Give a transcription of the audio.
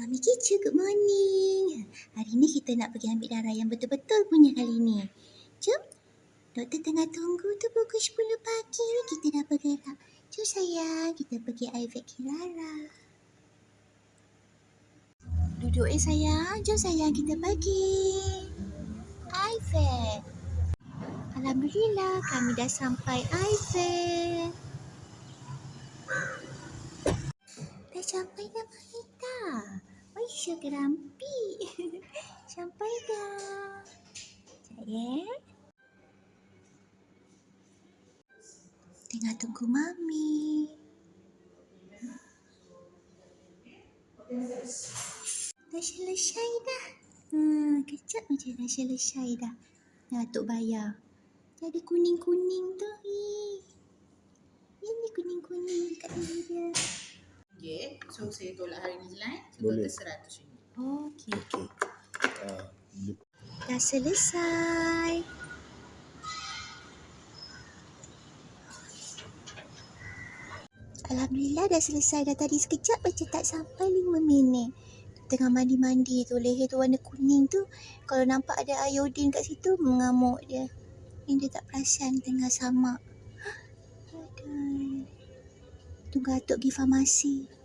Mami Kicu, good morning. Hari ni kita nak pergi ambil darah yang betul-betul punya kali ni. Jom. Doktor tengah tunggu tu pukul 10 pagi ni kita dah bergerak. Jom sayang, kita pergi IVET Kirara. Duduk sayang. Jom sayang kita pergi. IVET. Alhamdulillah kami dah sampai IVET. Dah sampai dah Manita. Aisyah gerampi. Sampai dah. Sayang. Tengah tunggu Mami. Dah selesai dah. Kejap macam dah selesai dah. Datuk bayar. Jadi kuning-kuning tu. Ini kuning-kuning dekat diri dia. Okay, so saya tolak hari ni Julai. So Boleh. total RM100. Okey. Okey. Dah selesai. Alhamdulillah dah selesai dah tadi sekejap macam tak sampai 5 minit. Tengah mandi-mandi tu, leher tu warna kuning tu. Kalau nampak ada iodin kat situ, mengamuk dia. Ni dia tak perasan tengah samak. Aduh. Tunggu atuk pergi farmasi.